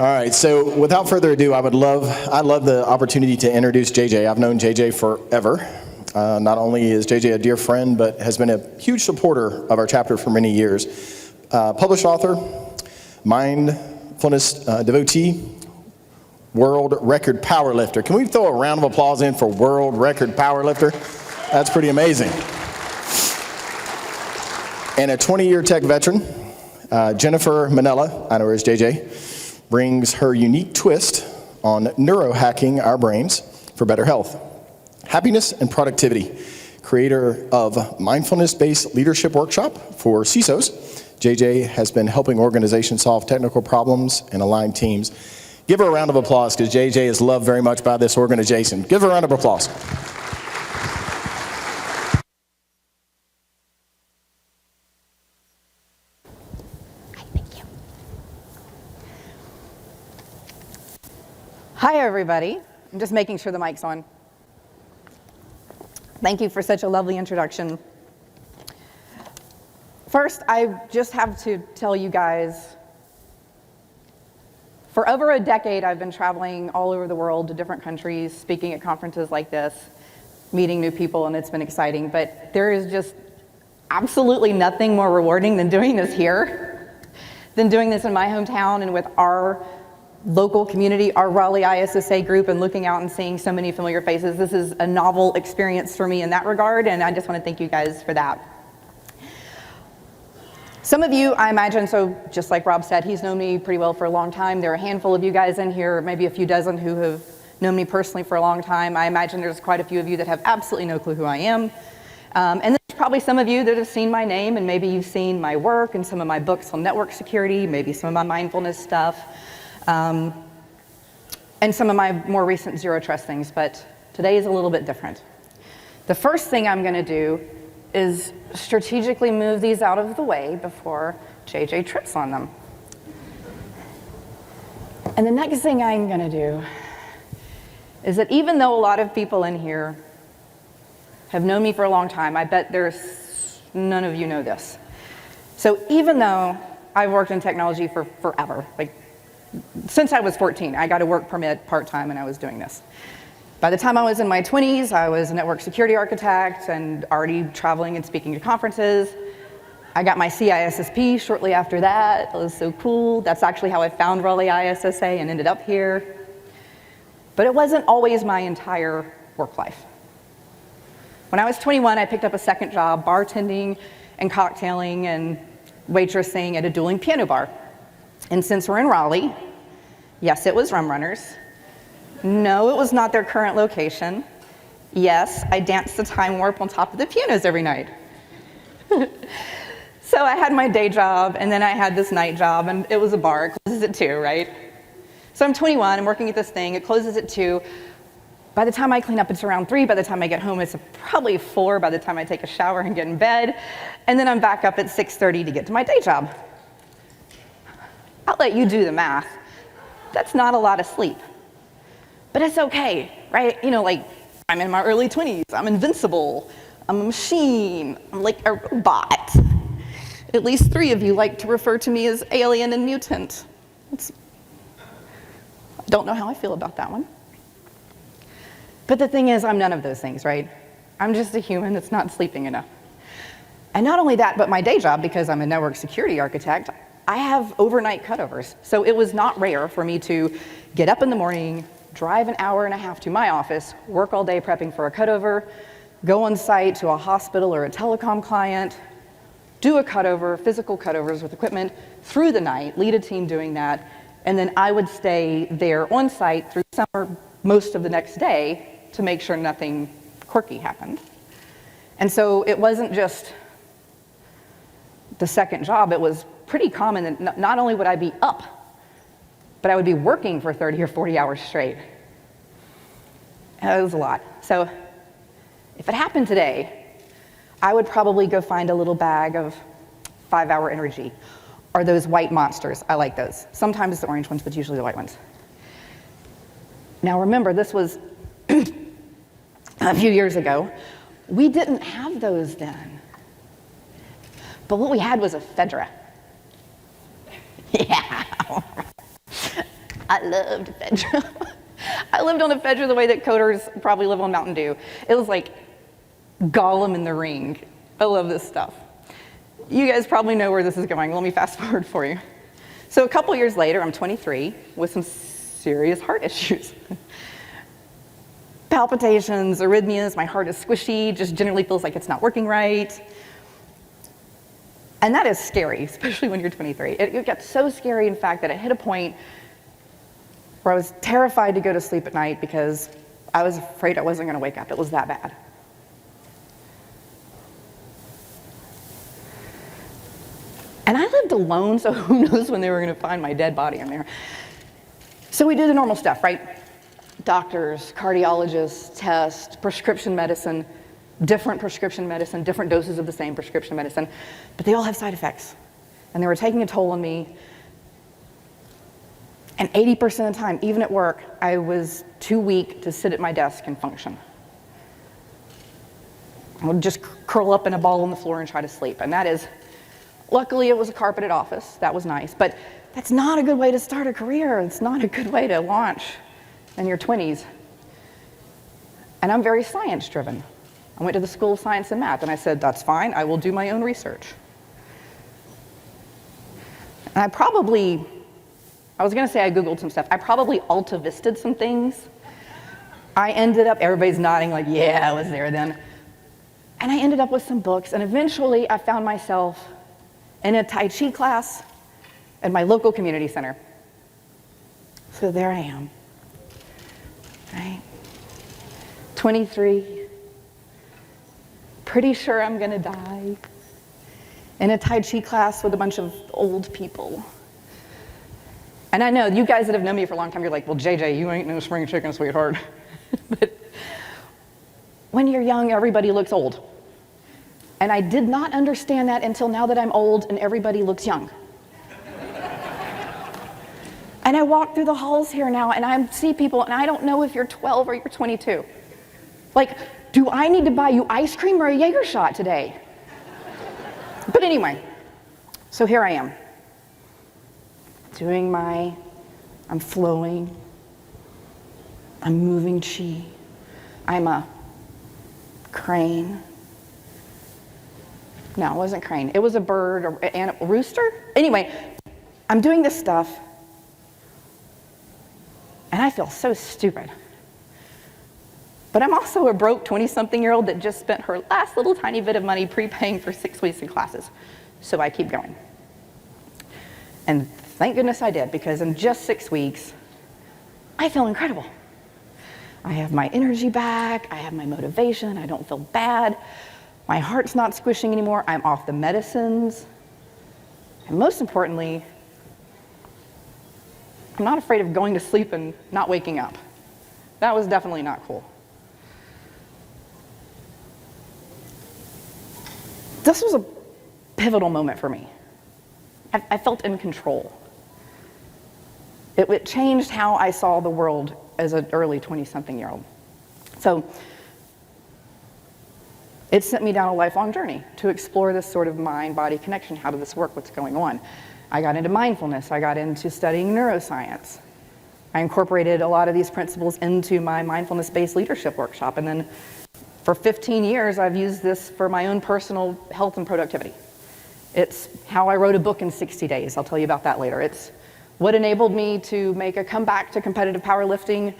All right, so without further ado, I love the opportunity to introduce JJ. I've known JJ forever. Not only is JJ a dear friend, but has been a huge supporter of our chapter for many years. Published author, mindfulness devotee, world record powerlifter. Can we throw a round of applause in for world record powerlifter? That's pretty amazing. And a 20-year tech veteran, Jennifer Minella, I know her as JJ, brings her unique twist on neurohacking our brains for better health, happiness, and productivity. Creator of Mindfulness-Based Leadership Workshop for CISOs, JJ has been helping organizations solve technical problems and align teams. Give her a round of applause, because JJ is loved very much by this organization. Give her a round of applause. Hi, everybody. I'm just making sure the mic's on. Thank you for such a lovely introduction. First, I just have to tell you guys, for over a decade, I've been traveling all over the world to different countries, speaking at conferences like this, meeting new people, and it's been exciting. But there is just absolutely nothing more rewarding than doing this here, than doing this in my hometown and with our local community, our Raleigh ISSA group, and looking out and seeing so many familiar faces. This is a novel experience for me in that regard, and I just want to thank you guys for that. Some of you, I imagine, so just like Rob said, he's known me pretty well for a long time. There are a handful of you guys in here, maybe a few dozen, who have known me personally for a long time. I imagine there's quite a few of you that have absolutely no clue who I am. And there's probably some of you that have seen my name, and maybe you've seen my work and some of my books on network security, maybe some of my mindfulness stuff. And some of my more recent zero trust things, but today is a little bit different. The first thing I'm going to do is strategically move these out of the way before JJ trips on them. And the next thing I'm going to do is that even though a lot of people in here have known me for a long time, I bet there's none of you know this. So even though I've worked in technology for forever, like since I was 14, I got a work permit part-time and I was doing this. By the time I was in my 20s, I was a network security architect and already traveling and speaking at conferences. I got my CISSP shortly after that. It was so cool. That's actually how I found Raleigh ISSA and ended up here. But it wasn't always my entire work life. When I was 21, I picked up a second job, bartending and cocktailing and waitressing at a dueling piano bar. And since we're in Raleigh, yes, it was Rum Runners. No, it was not their current location. Yes, I danced the time warp on top of the pianos every night. So I had my day job, and then I had this night job, and it was a bar. It closes at 2, right? So I'm 21, I'm working at this thing, it closes at 2. By the time I clean up, it's around 3. By the time I get home, it's probably 4 by the time I take a shower and get in bed. And then I'm back up at 6:30 to get to my day job. I'll let you do the math. That's not a lot of sleep. But it's okay, right? You know, like, I'm in my early 20s, I'm invincible, I'm a machine, I'm like a robot. At least 3 of you like to refer to me as alien and mutant. Don't know how I feel about that one. But the thing is, I'm none of those things, right? I'm just a human that's not sleeping enough. And not only that, but my day job, because I'm a network security architect, I have overnight cutovers. So it was not rare for me to get up in the morning, drive an hour and a half to my office, work all day prepping for a cutover, go on site to a hospital or a telecom client, do a cutover, physical cutovers with equipment through the night, lead a team doing that, and then I would stay there on site through summer, most of the next day, to make sure nothing quirky happened. And so it wasn't just the second job, it was pretty common that not only would I be up, but I would be working for 30 or 40 hours straight. And it was a lot. So if it happened today, I would probably go find a little bag of 5-Hour Energy, or those white monsters. I like those. Sometimes the orange ones, but usually the white ones. Now remember, this was a few years ago. We didn't have those then. But what we had was a Fedra. Yeah. I loved Fedra. I lived on Fedra the way that coders probably live on Mountain Dew. It was like Gollum in the ring. I love this stuff. You guys probably know where this is going. Let me fast forward for you. So a couple years later, I'm 23 with some serious heart issues. Palpitations, arrhythmias, my heart is squishy, just generally feels like it's not working right. And that is scary, especially when you're 23. It got so scary, in fact, that it hit a point where I was terrified to go to sleep at night because I was afraid I wasn't going to wake up. It was that bad. And I lived alone, so who knows when they were going to find my dead body in there. So we do the normal stuff, right? Doctors, cardiologists, tests, prescription medicine, different doses of the same prescription medicine, but they all have side effects. And they were taking a toll on me. And 80% of the time, even at work, I was too weak to sit at my desk and function. I would just curl up in a ball on the floor and try to sleep. And that is, luckily it was a carpeted office, that was nice, but that's not a good way to start a career. It's not a good way to launch in your 20s. And I'm very science driven. I went to the School of Science and Math and I said, that's fine, I will do my own research. And I was gonna say I Googled some stuff. I probably Alta-Visted some things. I ended up, everybody's nodding like, yeah, I was there then. And I ended up with some books, and eventually I found myself in a Tai Chi class at my local community center. So there I am, right? 23, pretty sure I'm gonna die, in a Tai Chi class with a bunch of old people. And I know, you guys that have known me for a long time, you're like, well, JJ, you ain't no spring chicken, sweetheart. But when you're young, everybody looks old. And I did not understand that until now that I'm old and everybody looks young. And I walk through the halls here now and I see people and I don't know if you're 12 or you're 22. Like, do I need to buy you ice cream or a Jaeger shot today? But anyway, so here I am. I'm flowing, I'm moving chi, I'm a crane. No, it wasn't crane, it was a bird or a rooster. Anyway, I'm doing this stuff and I feel so stupid. But I'm also a broke 20-something-year-old that just spent her last little tiny bit of money prepaying for 6 weeks in classes. So I keep going. And thank goodness I did, because in just 6 weeks, I feel incredible. I have my energy back, I have my motivation, I don't feel bad, my heart's not squishing anymore, I'm off the medicines, and most importantly, I'm not afraid of going to sleep and not waking up. That was definitely not cool. This was a pivotal moment for me. I felt in control. It changed how I saw the world as an early 20-something-year-old. So it sent me down a lifelong journey to explore this sort of mind-body connection. How did this work? What's going on? I got into mindfulness. I got into studying neuroscience. I incorporated a lot of these principles into my mindfulness-based leadership workshop. And then for 15 years, I've used this for my own personal health and productivity. It's how I wrote a book in 60 days. I'll tell you about that later. It's what enabled me to make a comeback to competitive powerlifting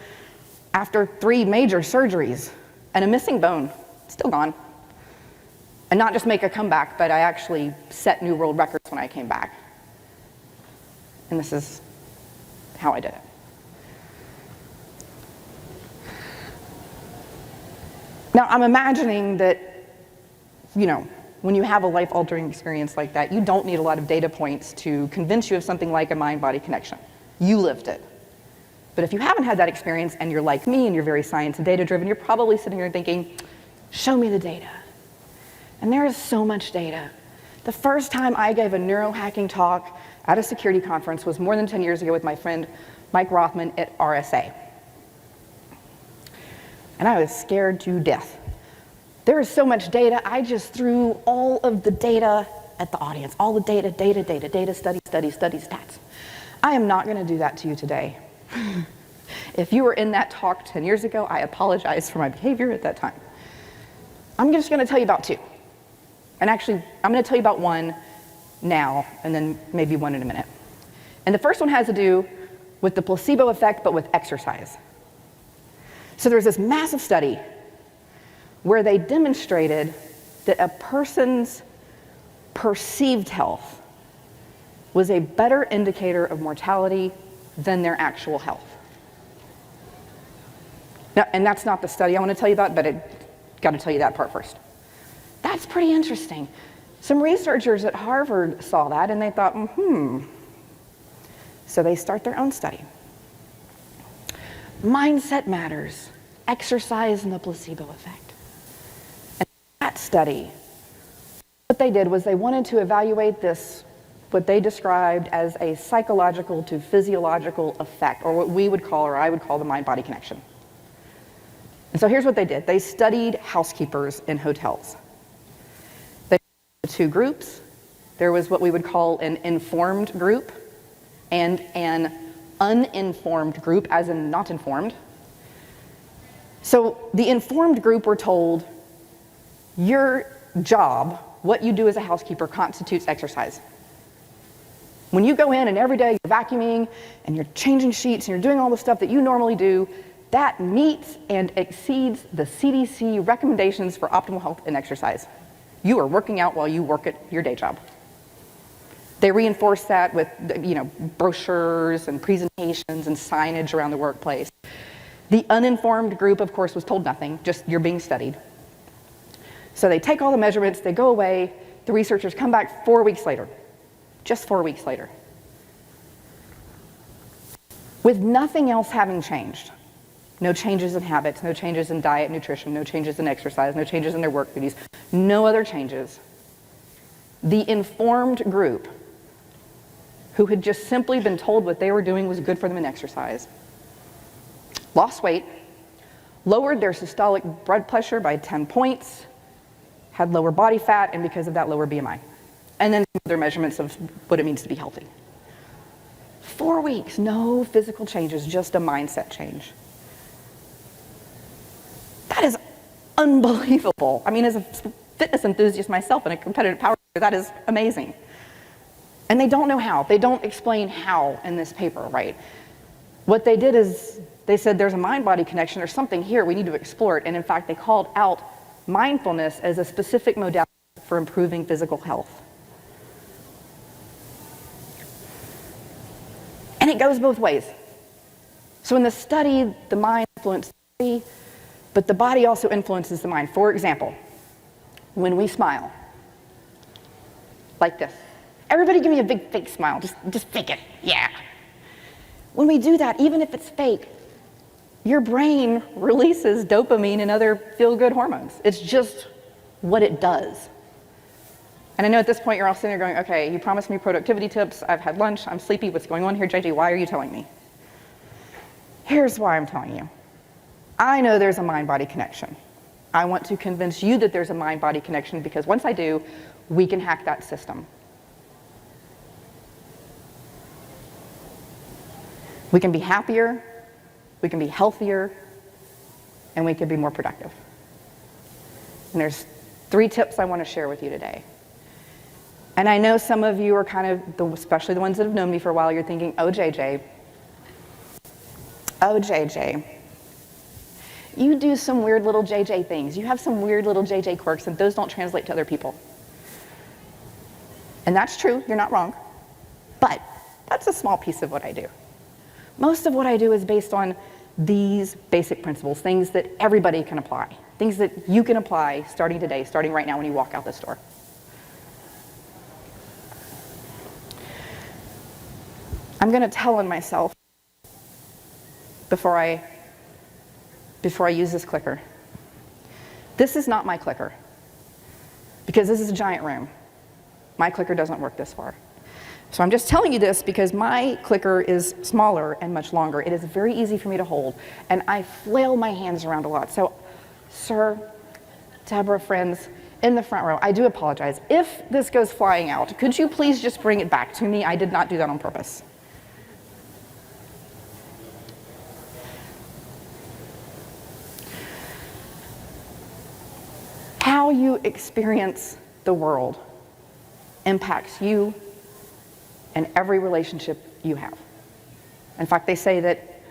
after 3 major surgeries and a missing bone, still gone. And not just make a comeback, but I actually set new world records when I came back. And this is how I did it. Now, I'm imagining that, when you have a life-altering experience like that, you don't need a lot of data points to convince you of something like a mind-body connection. You lived it. But if you haven't had that experience and you're like me and you're very science and data-driven, you're probably sitting here thinking, show me the data. And there is so much data. The first time I gave a neurohacking talk at a security conference was more than 10 years ago with my friend Mike Rothman at RSA. And I was scared to death. There is so much data, I just threw all of the data at the audience. All the data, study, stats. I am not gonna do that to you today. If you were in that talk 10 years ago, I apologize for my behavior at that time. I'm just going to tell you about two. And actually, I'm going to tell you about one now, and then maybe one in a minute. And the first one has to do with the placebo effect, but with exercise. So there's this massive study where they demonstrated that a person's perceived health was a better indicator of mortality than their actual health. Now, and that's not the study I want to tell you about, but I got to tell you that part first. That's pretty interesting. Some researchers at Harvard saw that and they thought, So they start their own study. Mindset matters, exercise and the placebo effect. And that study, what they did was they wanted to evaluate this, what they described as a psychological to physiological effect, or what we would call, or I would call, the mind-body connection. And so here's what they did. They studied housekeepers in hotels. They had two groups. There was what we would call an informed group and an uninformed group, as in not informed. So the informed group were told, your job, what you do as a housekeeper, constitutes exercise. When you go in and every day you're vacuuming and you're changing sheets and you're doing all the stuff that you normally do, that meets and exceeds the CDC recommendations for optimal health and exercise. You are working out while you work at your day job. They reinforce that with, brochures and presentations and signage around the workplace. The uninformed group, of course, was told nothing, just you're being studied. So they take all the measurements, they go away, the researchers come back 4 weeks later, just 4 weeks later, with nothing else having changed. No changes in habits, no changes in diet, nutrition, no changes in exercise, no changes in their work duties, no other changes. The informed group, who had just simply been told what they were doing was good for them in exercise, lost weight, lowered their systolic blood pressure by 10 points, had lower body fat, and because of that, lower BMI. And then their measurements of what it means to be healthy. 4 weeks, no physical changes, just a mindset change. That is unbelievable. I mean, as a fitness enthusiast myself and a competitive power player, that is amazing. And they don't know how. They don't explain how in this paper, right? What they did is they said there's a mind-body connection, there's something here, we need to explore it. And in fact, they called out mindfulness as a specific modality for improving physical health. And it goes both ways. So in the study, the mind influenced the body, but the body also influences the mind. For example, when we smile, like this. Everybody give me a big fake smile, just fake it, yeah. When we do that, even if it's fake, your brain releases dopamine and other feel-good hormones. It's just what it does. And I know at this point you're all sitting there going, okay, you promised me productivity tips, I've had lunch, I'm sleepy, what's going on here, JJ, why are you telling me? Here's why I'm telling you. I know there's a mind-body connection. I want to convince you that there's a mind-body connection because once I do, we can hack that system. We can be happier, we can be healthier, and we can be more productive. And there's 3 tips I want to share with you today. And I know some of you are kind of, especially the ones that have known me for a while, you're thinking, oh JJ, you do some weird little JJ things. You have some weird little JJ quirks, and those don't translate to other people. And that's true, you're not wrong. But that's a small piece of what I do. Most of what I do is based on these basic principles, things that everybody can apply, things that you can apply starting today, starting right now when you walk out this door. I'm going to tell on myself before I use this clicker. This is not my clicker, because this is a giant room. My clicker doesn't work this far. So I'm just telling you this because my clicker is smaller and much longer. It is very easy for me to hold, and I flail my hands around a lot. So, sir, Deborah, friends, in the front row, I do apologize. If this goes flying out, could you please just bring it back to me? I did not do that on purpose. how you experience the world impacts you and every relationship you have. In fact, they say that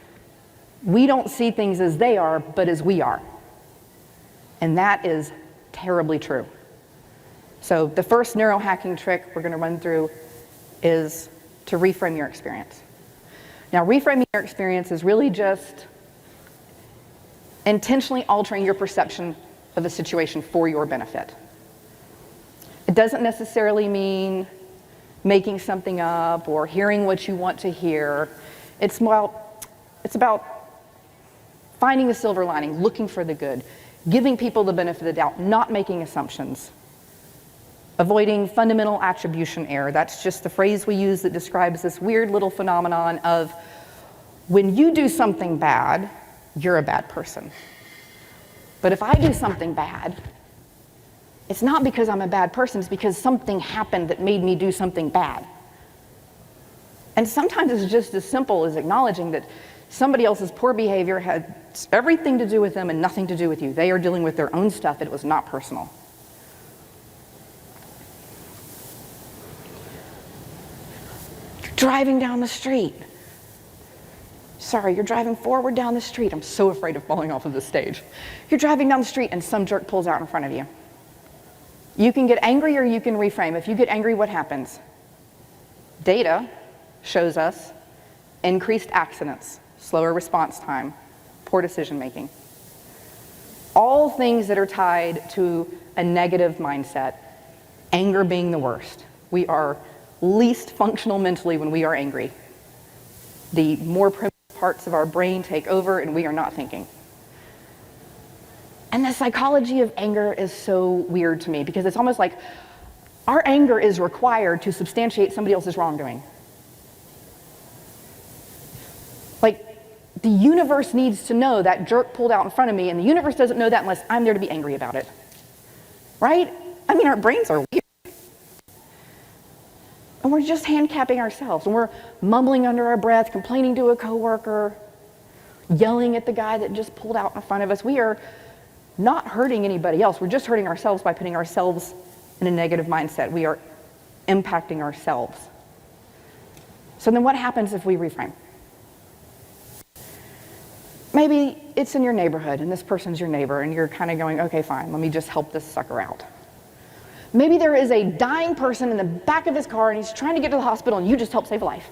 we don't see things as they are, but as we are. And that is terribly true. So the first neurohacking trick we're going to run through is to reframe your experience. Now, reframing your experience is really just intentionally altering your perception of a situation for your benefit. It doesn't necessarily mean making something up or hearing what you want to hear. It's about finding the silver lining, looking for the good, giving people the benefit of the doubt, not making assumptions, avoiding fundamental attribution error. That's just the phrase we use that describes this weird little phenomenon of when you do something bad, you're a bad person. But if I do something bad, it's not because I'm a bad person, it's because something happened that made me do something bad. And sometimes it's just as simple as acknowledging that somebody else's poor behavior had everything to do with them and nothing to do with you. They are dealing with their own stuff, and it was not personal. You're driving down the street. Sorry, you're driving forward down the street. I'm so afraid of falling off of the stage. You're driving down the street and some jerk pulls out in front of you. You can get angry or you can reframe. If you get angry, what happens? Data shows us increased accidents, slower response time, poor decision making. All things that are tied to a negative mindset, anger being the worst. We are least functional mentally when we are angry. The more primitive parts of our brain take over and we are not thinking. And the psychology of anger is so weird to me because it's almost like our anger is required to substantiate somebody else's wrongdoing. Like, the universe needs to know that jerk pulled out in front of me, and the universe doesn't know that unless I'm there to be angry about it. Right? I mean, our brains are weird. And we're just handicapping ourselves, and we're mumbling under our breath, complaining to a coworker, yelling at the guy that just pulled out in front of us. We are not hurting anybody else. We're just hurting ourselves by putting ourselves in a negative mindset. We are impacting ourselves. So then what happens if we reframe? Maybe it's in your neighborhood and this person's your neighbor and you're kind of going, okay, fine, let me just help this sucker out. Maybe there is a dying person in the back of his car and he's trying to get to the hospital and you just help save a life.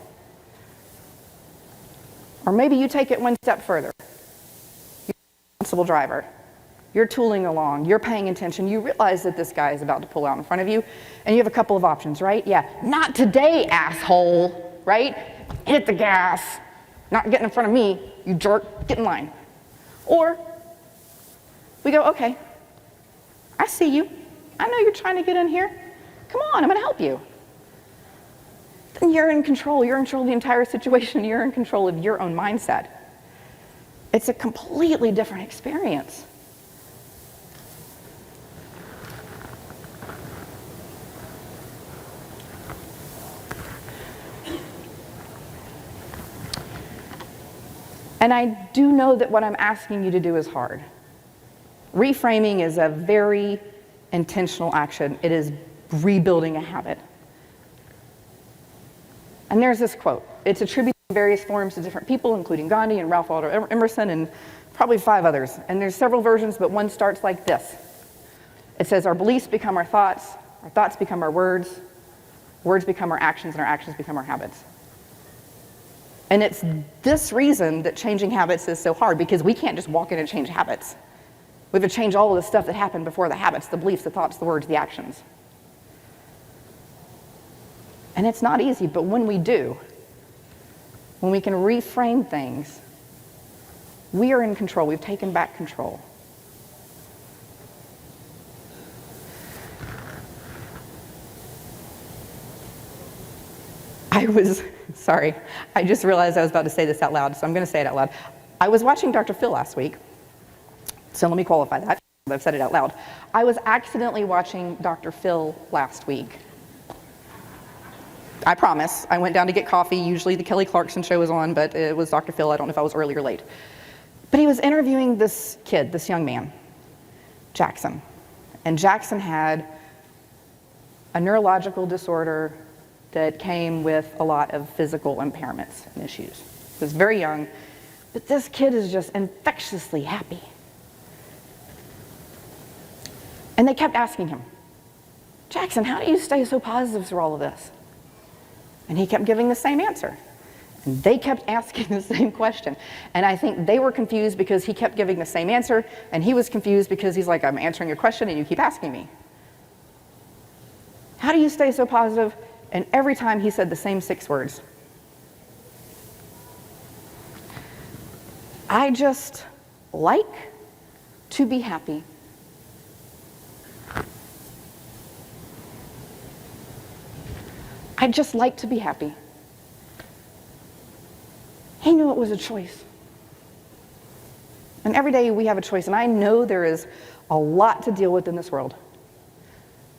Or maybe you take it one step further. You're a responsible driver. You're tooling along, you're paying attention, you realize that this guy is about to pull out in front of you, and you have a couple of options, right? Yeah, not today, asshole, right? Hit the gas, not getting in front of me, you jerk, get in line. Or we go, okay, I see you. I know you're trying to get in here. Come on, I'm gonna help you. Then you're in control. You're in control of the entire situation. You're in control of your own mindset. It's a completely different experience. And I do know that what I'm asking you to do is hard. Reframing is a very intentional action. It is rebuilding a habit. And there's this quote. It's attributed in various forms to different people, including Gandhi and Ralph Waldo Emerson and probably 5 others. And there's several versions, but one starts like this. It says, our beliefs become our thoughts become our words become our actions, and our actions become our habits. And it's this reason that changing habits is so hard, because we can't just walk in and change habits. We have to change all of the stuff that happened before the habits, the beliefs, the thoughts, the words, the actions. And it's not easy, but when we do, when we can reframe things, we are in control. We've taken back control. Sorry, I just realized I was about to say this out loud, so I'm going to say it out loud. I was watching Dr. Phil last week, so let me qualify that. I've said it out loud. I was accidentally watching Dr. Phil last week. I promise. I went down to get coffee. Usually the Kelly Clarkson show was on, but it was Dr. Phil. I don't know if I was early or late. But he was interviewing this kid, this young man, Jackson. And Jackson had a neurological disorder that came with a lot of physical impairments and issues. He was very young, but this kid is just infectiously happy. And they kept asking him, Jackson, how do you stay so positive through all of this? And he kept giving the same answer. And they kept asking the same question. And I think they were confused because he kept giving the same answer, and he was confused because he's like, I'm answering your question and you keep asking me. How do you stay so positive? And every time he said the same 6 words. I just like to be happy. I just like to be happy. He knew it was a choice. And every day we have a choice, and I know there is a lot to deal with in this world.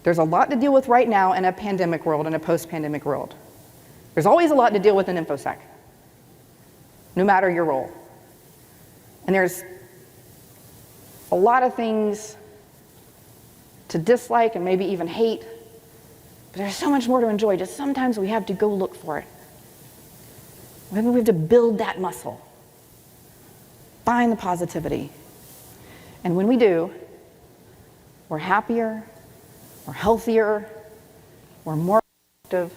There's a lot to deal with right now in a pandemic world, in a post-pandemic world. There's always a lot to deal with in InfoSec, no matter your role. And there's a lot of things to dislike and maybe even hate, but there's so much more to enjoy. Just sometimes we have to go look for it. Maybe we have to build that muscle, find the positivity. And when we do, we're happier, we're healthier, we're more productive,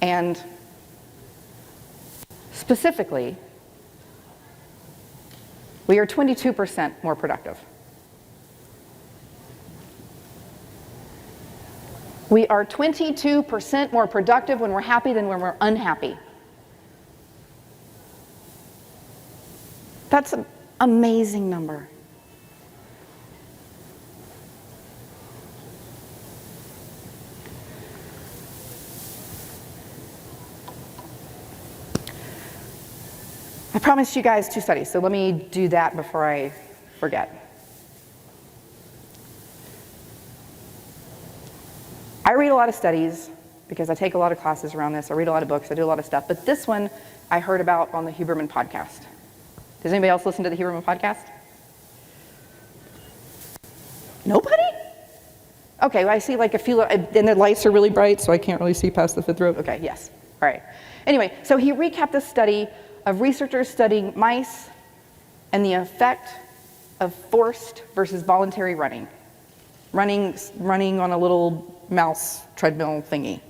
and specifically, we are 22% more productive. We are 22% more productive when we're happy than when we're unhappy. That's an amazing number. I promised you guys 2 studies, so let me do that before I forget. I read a lot of studies because I take a lot of classes around this. I read a lot of books. I do a lot of stuff. But this one I heard about on the Huberman podcast. Does anybody else listen to the Huberman podcast? Nobody? Okay, well, I see like a few, and the lights are really bright, so I can't really see past the 5th row. Okay, yes. All right. Anyway, so he recapped this study of researchers studying mice and the effect of forced versus voluntary running. Running on a little mouse treadmill thingy.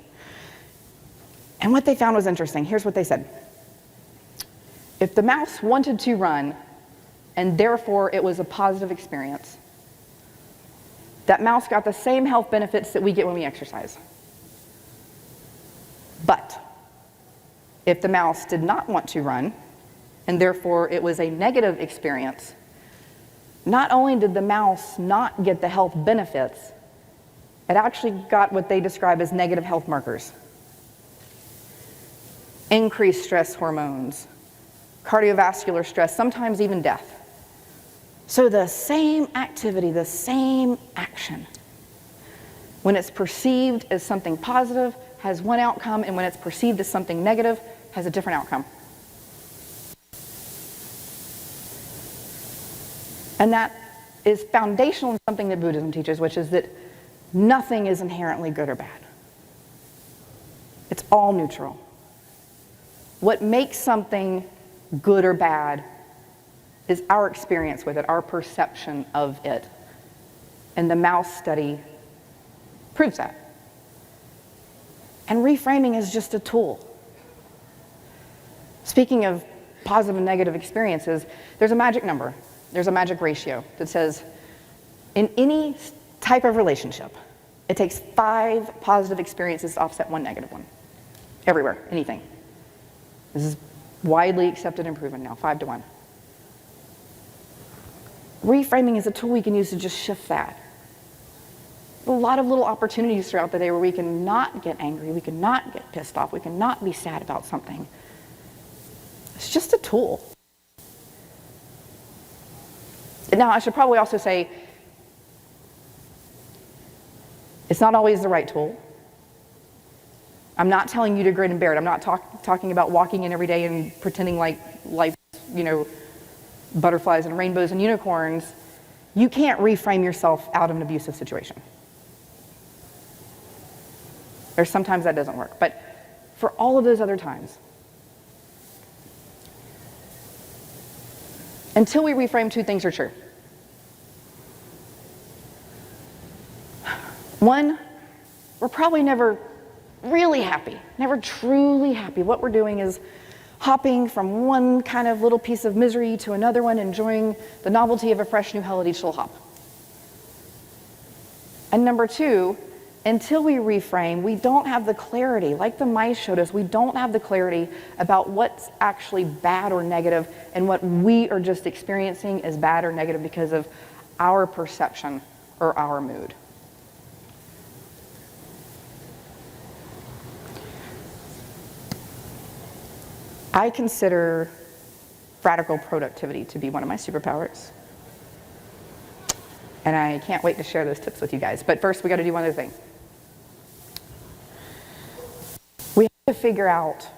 And what they found was interesting. Here's what they said. If the mouse wanted to run, and therefore it was a positive experience, that mouse got the same health benefits that we get when we exercise. But if the mouse did not want to run, and therefore it was a negative experience, not only did the mouse not get the health benefits, it actually got what they describe as negative health markers. Increased stress hormones, cardiovascular stress, sometimes even death. So the same activity, the same action, when it's perceived as something positive, has one outcome, and when it's perceived as something negative, has a different outcome. And that is foundational in something that Buddhism teaches, which is that nothing is inherently good or bad. It's all neutral. What makes something good or bad is our experience with it, our perception of it. And the mouse study proves that. And reframing is just a tool. Speaking of positive and negative experiences, there's a magic number. There's a magic ratio that says in any type of relationship, it takes 5 positive experiences to offset 1 negative one. Everywhere, anything. This is widely accepted and proven now, 5 to 1. Reframing is a tool we can use to just shift that. A lot of little opportunities throughout the day where we can not get angry, we can not get pissed off, we can not be sad about something. It's just a tool. Now, I should probably also say, it's not always the right tool. I'm not telling you to grin and bear it. I'm not talking about walking in every day and pretending like life, butterflies and rainbows and unicorns. You can't reframe yourself out of an abusive situation. Or sometimes that doesn't work, but for all of those other times, until we reframe, two things are true. One, we're probably never really happy, never truly happy. What we're doing is hopping from one kind of little piece of misery to another one, enjoying the novelty of a fresh new hell at each little hop. And number two, until we reframe, we don't have the clarity, like the mice showed us, we don't have the clarity about what's actually bad or negative and what we are just experiencing as bad or negative because of our perception or our mood. I consider radical productivity to be one of my superpowers. And I can't wait to share those tips with you guys. But first, we got to do one other thing. We have to figure out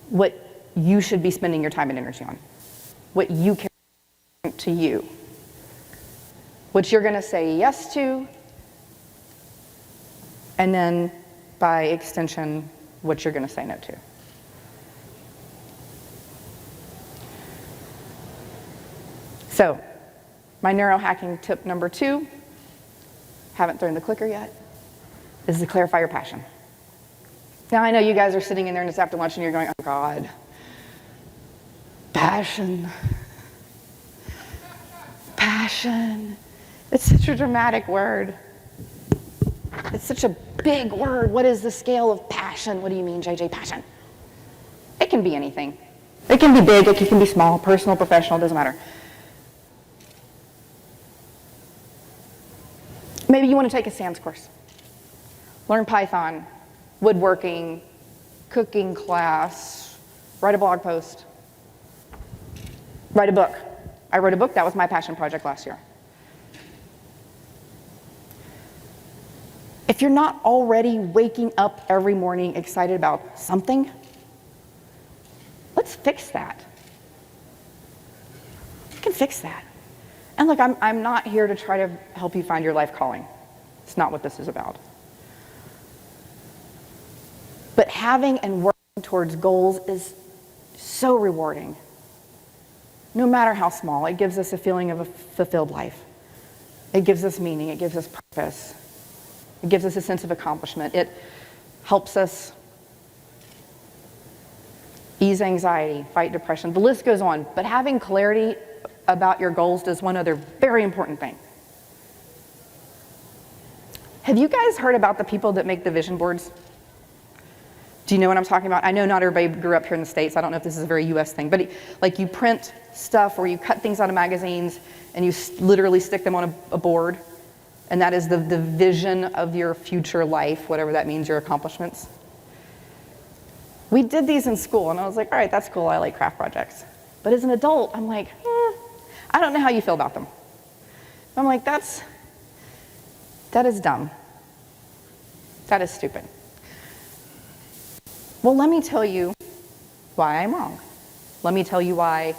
what you should be spending your time and energy on, what you care to you, what you're going to say yes to, and then, by extension, what you're going to say no to. So, my neurohacking tip number 2, haven't thrown the clicker yet, is to clarify your passion. Now, I know you guys are sitting in there just after lunch and you're going, oh God, passion. Passion. It's such a dramatic word. It's such a big word. What is the scale of passion? What do you mean, JJ, passion? It can be anything. It can be big, it can be small, personal, professional, doesn't matter. Maybe you want to take a SANS course, learn Python, woodworking, cooking class, write a blog post, write a book. I wrote a book, that was my passion project last year. If you're not already waking up every morning excited about something, let's fix that. We can fix that. And look, I'm not here to try to help you find your life calling. It's not what this is about. But having and working towards goals is so rewarding. No matter how small, it gives us a feeling of a fulfilled life. It gives us meaning, it gives us purpose. It gives us a sense of accomplishment. It helps us ease anxiety, fight depression. The list goes on, but having clarity about your goals does one other very important thing. Have you guys heard about the people that make the vision boards? Do you know what I'm talking about? I know not everybody grew up here in the States. I don't know if this is a very US thing, but like you print stuff or you cut things out of magazines and you literally stick them on a board, and that is the vision of your future life, whatever that means, your accomplishments. We did these in school, and I was like, all right, that's cool. I like craft projects. But as an adult, I'm like, I don't know how you feel about them. I'm like, that is dumb. That is stupid. Well, let me tell you why I'm wrong. Let me tell you why.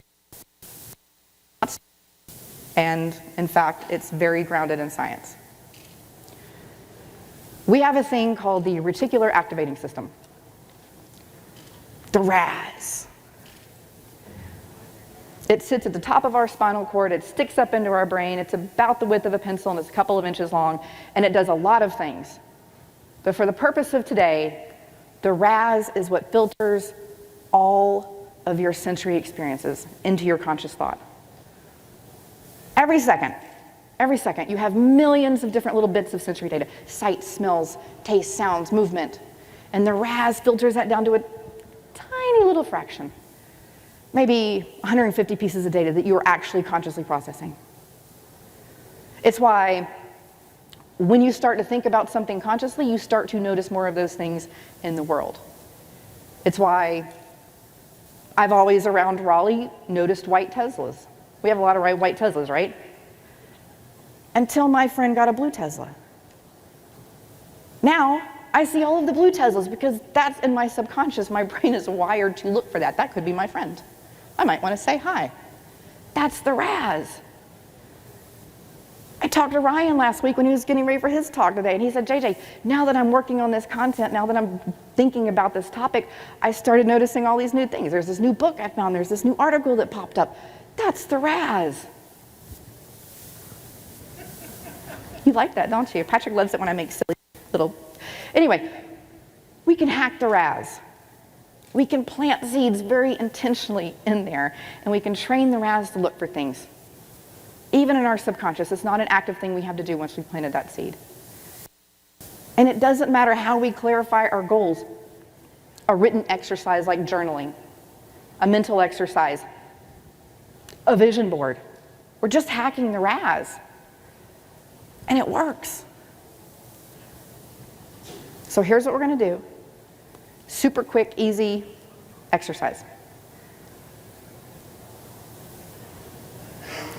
And in fact, it's very grounded in science. We have a thing called the reticular activating system, the RAS. It sits at the top of our spinal cord, it sticks up into our brain, it's about the width of a pencil and it's a couple of inches long, and it does a lot of things. But for the purpose of today, the RAS is what filters all of your sensory experiences into your conscious thought. Every second, you have millions of different little bits of sensory data, sight, smells, taste, sounds, movement, and the RAS filters that down to a tiny little fraction. Maybe 150 pieces of data that you are actually consciously processing. It's why when you start to think about something consciously, you start to notice more of those things in the world. It's why I've always around Raleigh noticed white Teslas. We have a lot of white Teslas, right? Until my friend got a blue Tesla. Now, I see all of the blue Teslas because that's in my subconscious. My brain is wired to look for that. That could be my friend. I might want to say hi. That's the RAS. talked to Ryan last week when he was getting ready for his talk today, and he said, JJ, now that I'm working on this content, now that I'm thinking about this topic, I started noticing all these new things. There's this new book I found, there's this new article that popped up. That's the RAS. You like that, don't you? Patrick loves it when I make silly little... Anyway, we can hack the RAS. We can plant seeds very intentionally in there, and we can train the RAS to look for things. Even in our subconscious, it's not an active thing we have to do once we've planted that seed. And it doesn't matter how we clarify our goals. A written exercise like journaling, a mental exercise, a vision board. We're just hacking the RAS. And it works. So here's what we're going to do. Super quick, easy exercise.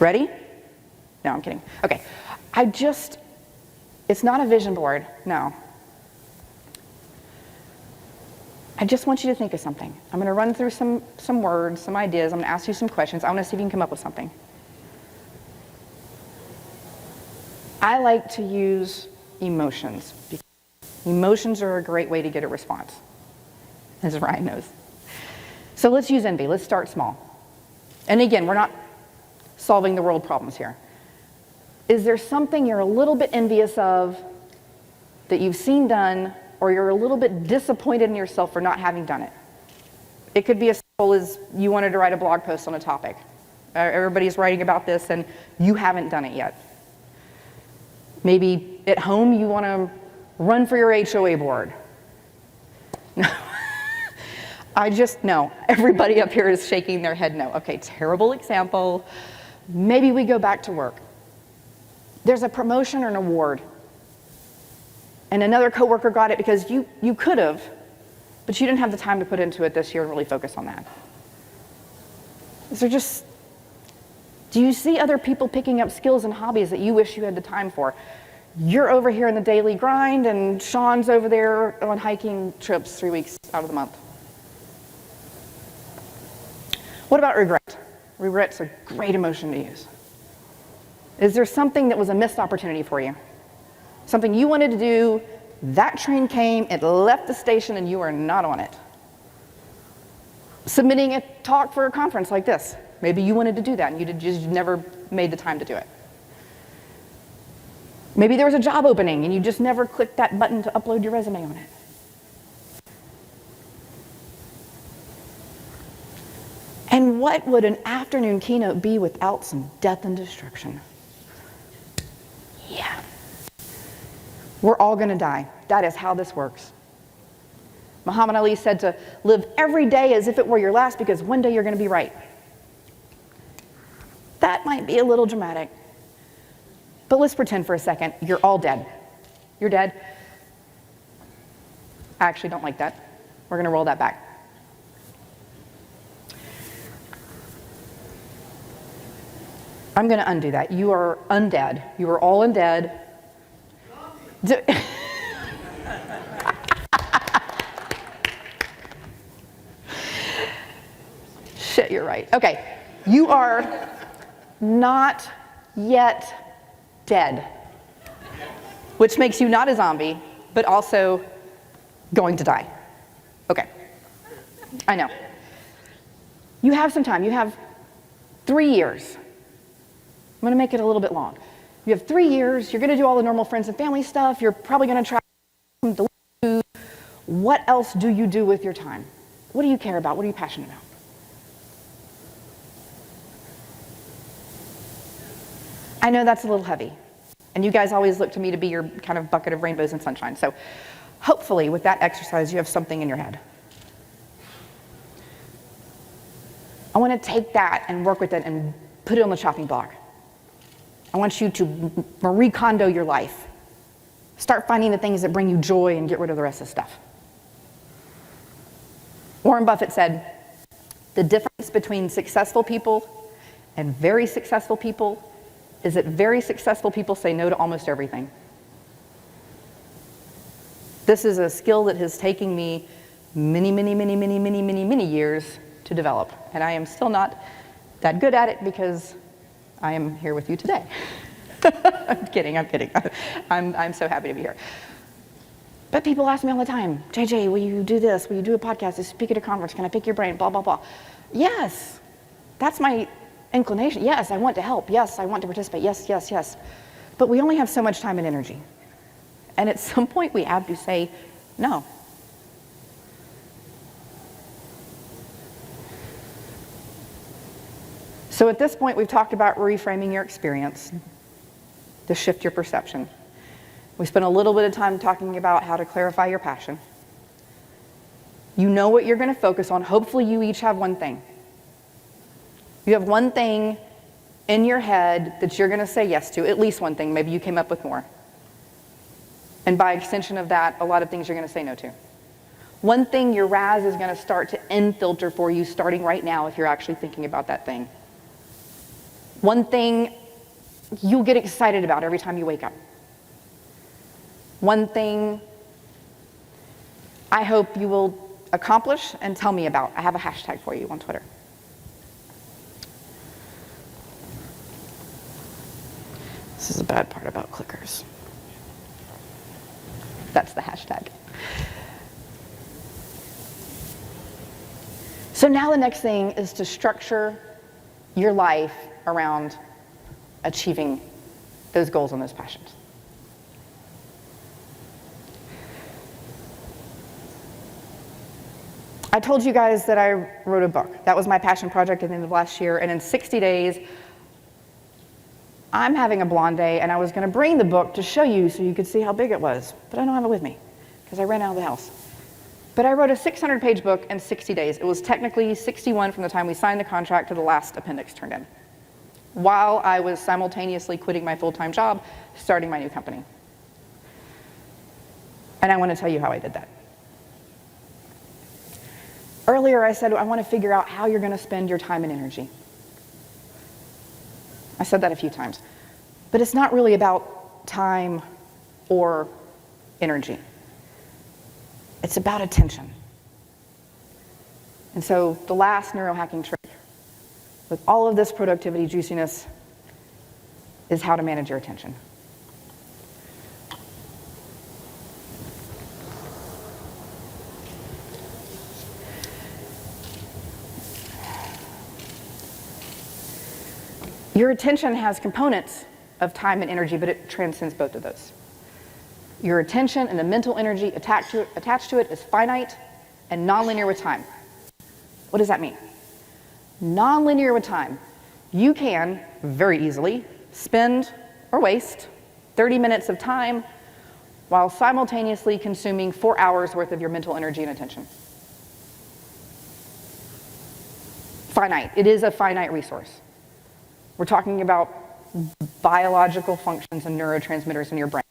Ready? No, I'm kidding. Okay. It's not a vision board, no. I just want you to think of something. I'm going to run through some words, some ideas. I'm going to ask you some questions. I want to see if you can come up with something. I like to use emotions. Because emotions are a great way to get a response, as Ryan knows. So let's use envy. Let's start small. And again, we're not solving the world problems here. Is there something you're a little bit envious of that you've seen done, or you're a little bit disappointed in yourself for not having done it? It could be as simple as you wanted to write a blog post on a topic. Everybody's writing about this and you haven't done it yet. Maybe at home you want to run for your HOA board. No. Everybody up here is shaking their head no. Okay, terrible example. Maybe we go back to work. There's a promotion or an award, and another coworker got it because you could have, but you didn't have the time to put into it this year and really focus on that. Do you see other people picking up skills and hobbies that you wish you had the time for? You're over here in the daily grind, and Sean's over there on hiking trips 3 weeks out of the month. What about regret? Regret's a great emotion to use. Is there something that was a missed opportunity for you? Something you wanted to do, that train came, it left the station, and you are not on it. Submitting a talk for a conference like this. Maybe you wanted to do that, and you just never made the time to do it. Maybe there was a job opening, and you just never clicked that button to upload your resume on it. And what would an afternoon keynote be without some death and destruction? Yeah. We're all going to die. That is how this works. Muhammad Ali said to live every day as if it were your last, because one day you're going to be right. That might be a little dramatic. But let's pretend for a second you're all dead. You're dead. I actually don't like that. We're going to roll that back. I'm going to undo that. You are undead. You are all undead. Shit, you're right. Okay. You are not yet dead, which makes you not a zombie, but also going to die. Okay. I know. You have some time. You have 3 years. I'm going to make it a little bit long. You have 3 years. You're going to do all the normal friends and family stuff. You're probably going to try some delicious food. What else do you do with your time? What do you care about? What are you passionate about? I know that's a little heavy. And you guys always look to me to be your kind of bucket of rainbows and sunshine. So hopefully with that exercise, you have something in your head. I want to take that and work with it and put it on the chopping block. I want you to Marie Kondo your life. Start finding the things that bring you joy and get rid of the rest of the stuff. Warren Buffett said, the difference between successful people and very successful people is that very successful people say no to almost everything. This is a skill that has taken me many years to develop. And I am still not that good at it because I am here with you today. I'm kidding. I'm so happy to be here. But people ask me all the time, JJ, will you do this? Will you do a podcast? Will you speak at a conference? Can I pick your brain? Blah, blah, blah. Yes, that's my inclination. Yes, I want to help. Yes, I want to participate. Yes, yes, yes. But we only have so much time and energy. And at some point we have to say no. So at this point, we've talked about reframing your experience to shift your perception. We spent a little bit of time talking about how to clarify your passion. You know what you're going to focus on. Hopefully you each have one thing. You have one thing in your head that you're going to say yes to, at least one thing. Maybe you came up with more. And by extension of that, a lot of things you're going to say no to. One thing your RAS is going to start to end filter for you starting right now if you're actually thinking about that thing. One thing you'll get excited about every time you wake up. One thing I hope you will accomplish and tell me about. I have a hashtag for you on Twitter. This is the bad part about clickers. That's the hashtag. So now the next thing is to structure your life around achieving those goals and those passions. I told you guys that I wrote a book. That was my passion project at the end of last year, and in 60 days, I'm having a blonde day, and I was going to bring the book to show you so you could see how big it was, but I don't have it with me because I ran out of the house. But I wrote a 600-page book in 60 days. It was technically 61 from the time we signed the contract to the last appendix turned in, while I was simultaneously quitting my full-time job, starting my new company. And I want to tell you how I did that. Earlier I said I want to figure out how you're going to spend your time and energy. I said that a few times. But it's not really about time or energy. It's about attention. And so the last neurohacking trick with all of this productivity juiciness is how to manage your attention. Your attention has components of time and energy, but it transcends both of those. Your attention and the mental energy attached to it is finite and nonlinear with time. What does that mean? Nonlinear with time. You can very easily spend or waste 30 minutes of time while simultaneously consuming 4 hours worth of your mental energy and attention. Finite. It is a finite resource. We're talking about biological functions and neurotransmitters in your brain.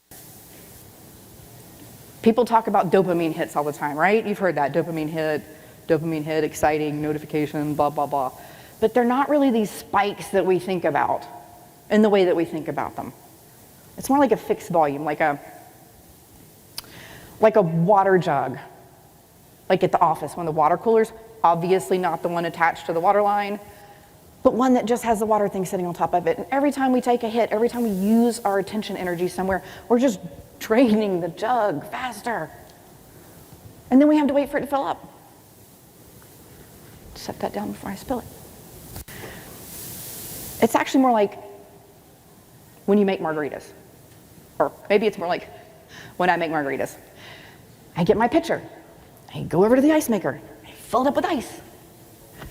People talk about dopamine hits all the time, right? You've heard that, dopamine hit, exciting, notification, blah, blah, blah. But they're not really these spikes that we think about in the way that we think about them. It's more like a fixed volume, like a water jug, like at the office, one of the water coolers, obviously not the one attached to the water line, but one that just has the water thing sitting on top of it. And every time we take a hit, every time we use our attention energy somewhere, we're just draining the jug faster. And then we have to wait for it to fill up. Set that down before I spill it. It's actually more like when you make margaritas. Or maybe it's more like when I make margaritas. I get my pitcher. I go over to the ice maker. I fill it up with ice.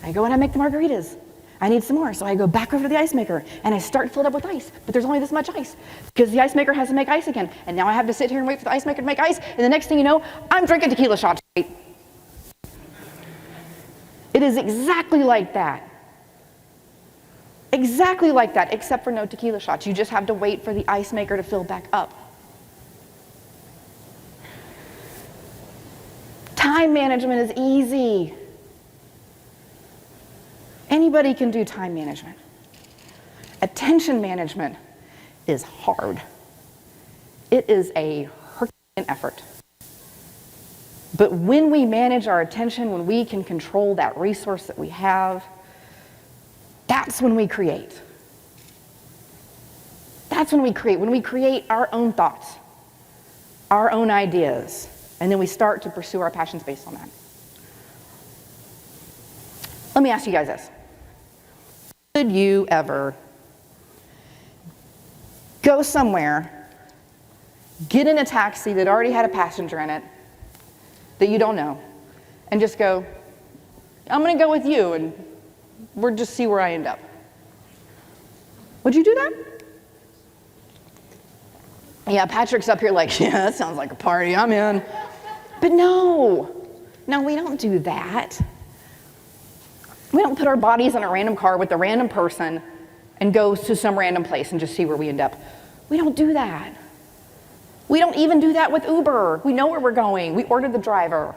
I go and I make the margaritas. I need some more, so I go back over to the ice maker and I start to fill it up with ice, but there's only this much ice because the ice maker has to make ice again. And now I have to sit here and wait for the ice maker to make ice, and the next thing you know, I'm drinking tequila shots. It is exactly like that. Exactly like that, except for no tequila shots. You just have to wait for the ice maker to fill back up. Time management is easy. Anybody can do time management. Attention management is hard. It is a Herculean effort. But when we manage our attention, when we can control that resource that we have, that's when we create. That's when we create our own thoughts, our own ideas, and then we start to pursue our passions based on that. Let me ask you guys this. Could you ever go somewhere, get in a taxi that already had a passenger in it that you don't know, and just go, I'm going to go with you, and we'll just see where I end up? Would you do that? Yeah, Patrick's up here like, yeah, that sounds like a party, I'm in. But no, we don't do that. We don't put our bodies in a random car with a random person and go to some random place and just see where we end up. We don't do that. We don't even do that with Uber. We know where we're going. We order the driver.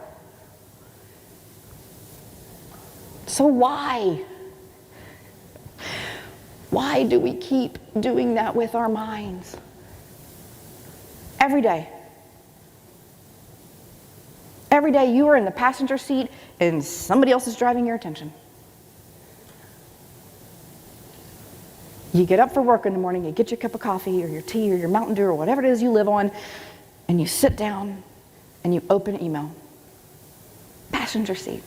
So why? Why do we keep doing that with our minds? Every day. Every day you are in the passenger seat and somebody else is driving your attention. You get up for work in the morning, you get your cup of coffee or your tea or your Mountain Dew or whatever it is you live on, and you sit down and you open email. Passenger seat.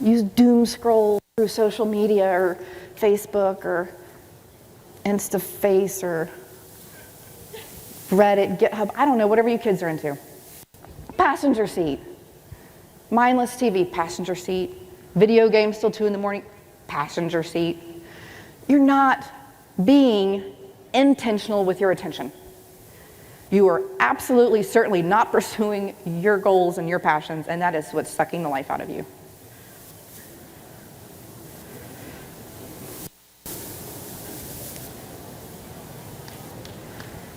You doom scroll through social media or Facebook or InstaFace or Reddit, GitHub, I don't know, whatever you kids are into. Passenger seat. Mindless TV, passenger seat. Video games till 2 in the morning, passenger seat. You're not being intentional with your attention. You are absolutely, certainly not pursuing your goals and your passions, and that is what's sucking the life out of you.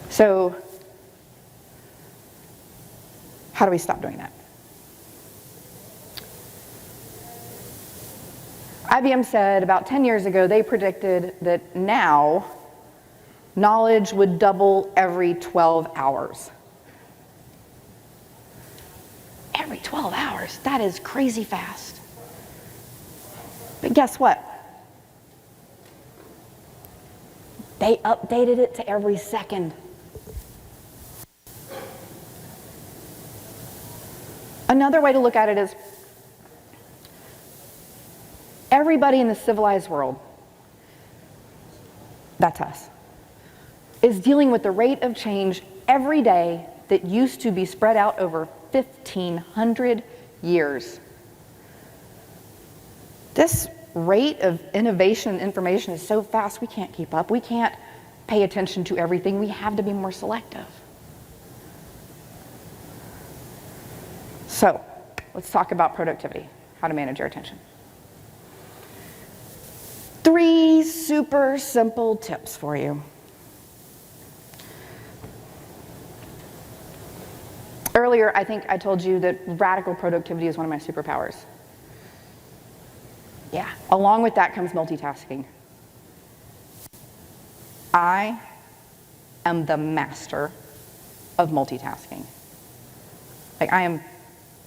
So, how do we stop doing that? IBM said about 10 years ago, they predicted that now knowledge would double every 12 hours. Every 12 hours, that is crazy fast. But guess what? They updated it to every second. Another way to look at it is everybody in the civilized world, that's us, is dealing with the rate of change every day that used to be spread out over 1,500 years. This rate of innovation and information is so fast we can't keep up. We can't pay attention to everything. We have to be more selective. So, let's talk about productivity, how to manage your attention. 3 super simple tips for you. Earlier, I think I told you that radical productivity is one of my superpowers. Yeah, along with that comes multitasking. I am the master of multitasking.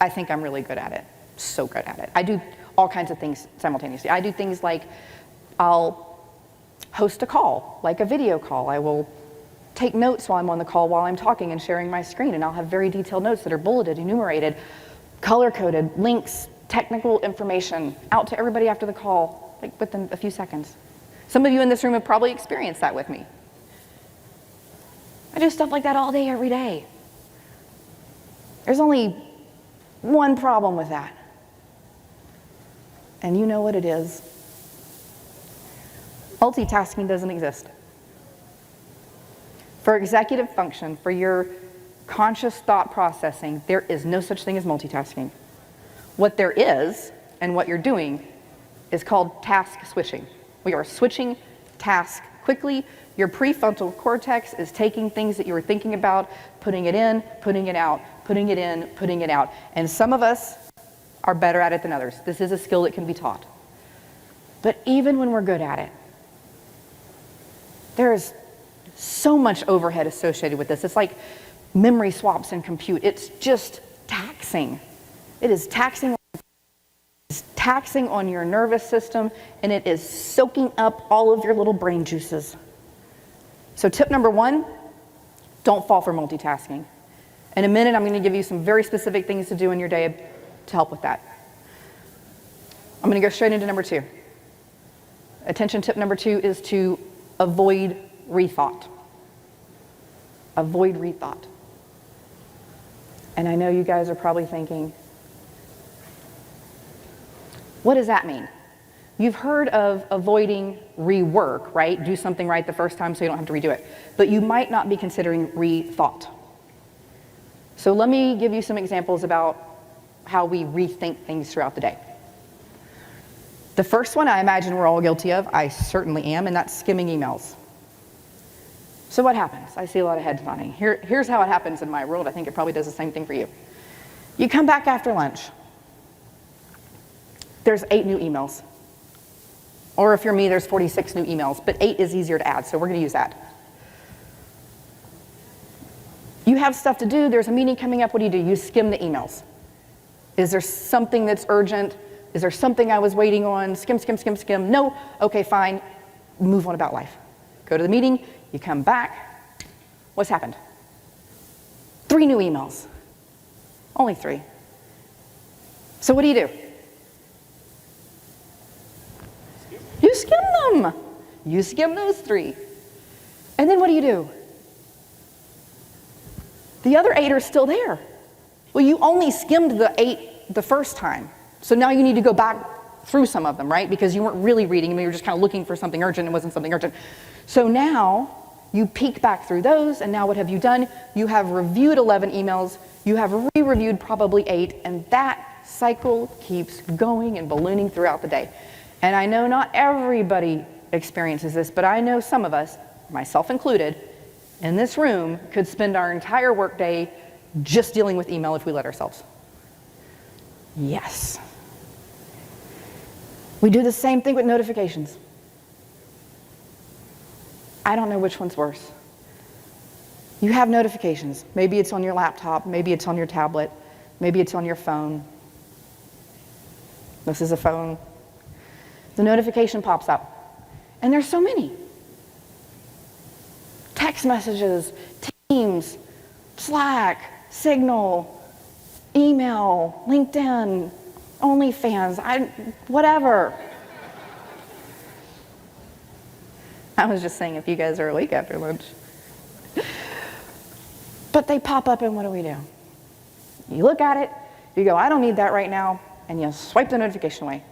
I think I'm really good at it, so good at it. I do all kinds of things simultaneously. I do things like I'll host a call, like a video call. I will take notes while I'm on the call while I'm talking and sharing my screen, and I'll have very detailed notes that are bulleted, enumerated, color-coded, links, technical information out to everybody after the call, like within a few seconds. Some of you in this room have probably experienced that with me. I do stuff like that all day, every day. There's only one problem with that, and you know what it is. Multitasking doesn't exist. For executive function, for your conscious thought processing, there is no such thing as multitasking. What there is, and what you're doing, is called task switching. We are switching tasks quickly. Your prefrontal cortex is taking things that you were thinking about, putting it in, putting it out, putting it in, putting it out. And some of us are better at it than others. This is a skill that can be taught. But even when we're good at it, there is so much overhead associated with this. It's like memory swaps in compute. It's just taxing. It is taxing. It's taxing on your nervous system, and it is soaking up all of your little brain juices. So tip number 1, don't fall for multitasking. In a minute, I'm going to give you some very specific things to do in your day to help with that. I'm going to go straight into number 2. Attention tip number 2 is to avoid rethought. Avoid rethought. And I know you guys are probably thinking, what does that mean? You've heard of avoiding rework, right? Do something right the first time so you don't have to redo it. But you might not be considering rethought. So let me give you some examples about how we rethink things throughout the day. The first one I imagine we're all guilty of, I certainly am, and that's skimming emails. So what happens? I see a lot of heads nodding. Here's how it happens in my world. I think it probably does the same thing for you. You come back after lunch. There's 8 new emails. Or if you're me, there's 46 new emails, but 8 is easier to add, so we're going to use that. You have stuff to do, there's a meeting coming up, what do? You skim the emails. Is there something that's urgent? Is there something I was waiting on? Skim, skim, skim, skim. No? Okay, fine. Move on about life. Go to the meeting, you come back. What's happened? 3 new emails. Only 3. So what do? You skim them. You skim those 3. And then what do? The other 8 are still there. Well, you only skimmed the 8 the first time. So now you need to go back through some of them, right? Because you weren't really reading them, you were just kind of looking for something urgent, it wasn't something urgent. So now you peek back through those, and now what have you done? You have reviewed 11 emails, you have re-reviewed probably 8, and that cycle keeps going and ballooning throughout the day. And I know not everybody experiences this, but I know some of us, myself included, in this room could spend our entire workday just dealing with email if we let ourselves. Yes. We do the same thing with notifications. I don't know which one's worse. You have notifications. Maybe it's on your laptop, maybe it's on your tablet, maybe it's on your phone. This is a phone. The notification pops up, and there's so many. Text messages, Teams, Slack, Signal, email, LinkedIn, OnlyFans, whatever. I was just saying if you guys are awake after lunch. But they pop up, and what do? You look at it, you go, I don't need that right now, and you swipe the notification away.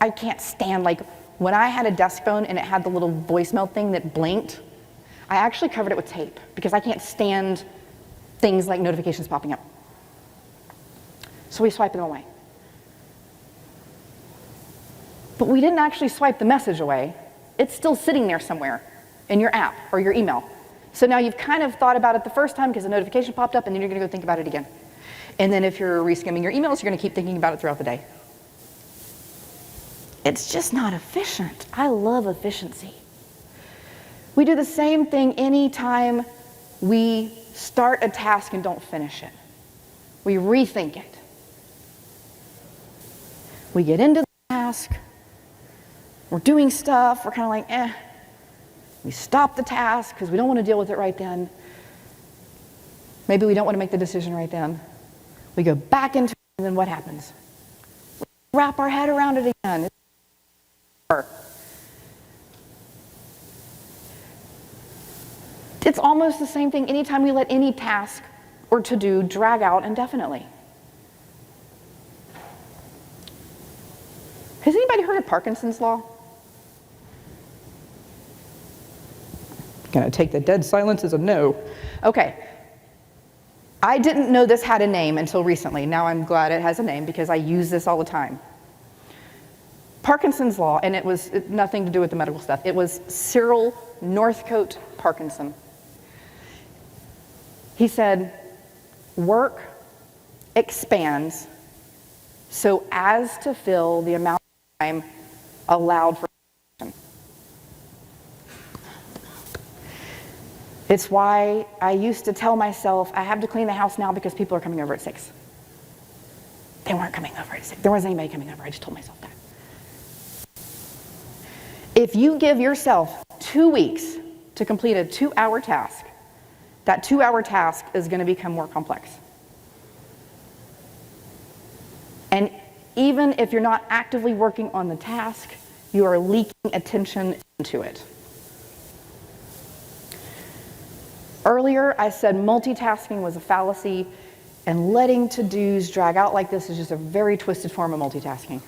I can't stand, like, when I had a desk phone and it had the little voicemail thing that blinked, I actually covered it with tape because I can't stand things like notifications popping up. So we swipe them away. But we didn't actually swipe the message away. It's still sitting there somewhere in your app or your email. So now you've kind of thought about it the first time because the notification popped up, and then you're going to go think about it again. And then if you're reskimming your emails, you're going to keep thinking about it throughout the day. It's just not efficient. I love efficiency. We do the same thing anytime we start a task and don't finish it. We rethink it. We get into the task, we're doing stuff, we're kind of like, eh. We stop the task because we don't want to deal with it right then. Maybe we don't want to make the decision right then. We go back into it, and then what happens? We wrap our head around it again. It's almost the same thing anytime we let any task or to-do drag out indefinitely. Has anybody heard of Parkinson's law? Gonna take the dead silence as a no. Okay. I didn't know this had a name until recently. Now I'm glad it has a name because I use this all the time. Parkinson's law, and it was nothing to do with the medical stuff. It was Cyril Northcote Parkinson. He said, work expands so as to fill the amount of time allowed for action. It's why I used to tell myself, I have to clean the house now because people are coming over at 6. They weren't coming over at 6. There wasn't anybody coming over. I just told myself that. If you give yourself 2 weeks to complete a 2-hour task, that 2-hour task is going to become more complex. And even if you're not actively working on the task, you are leaking attention into it. Earlier, I said multitasking was a fallacy, and letting to-dos drag out like this is just a very twisted form of multitasking.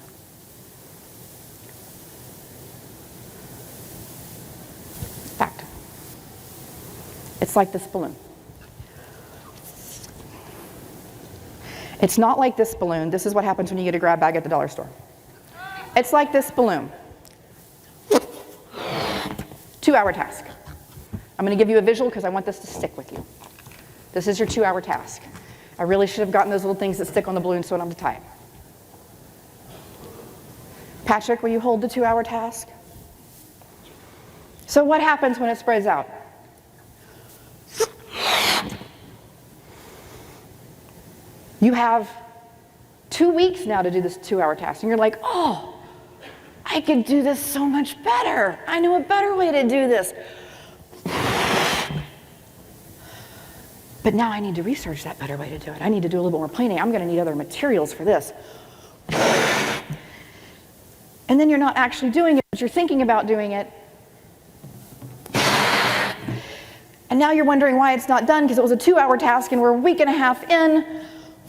Fact. It's like this balloon. It's not like this balloon. This is what happens when you get a grab bag at the dollar store. It's like this balloon. 2-hour task. I'm going to give you a visual because I want this to stick with you. This is your 2-hour task. I really should have gotten those little things that stick on the balloon so I don't have to tie it. Patrick, will you hold the 2-hour task? So what happens when it spreads out? You have 2 weeks now to do this 2-hour task, and you're like, oh, I could do this so much better. I know a better way to do this. But now I need to research that better way to do it. I need to do a little bit more planning. I'm going to need other materials for this. And then you're not actually doing it, but you're thinking about doing it. And now you're wondering why it's not done because it was a 2-hour task and we're a week and a half in.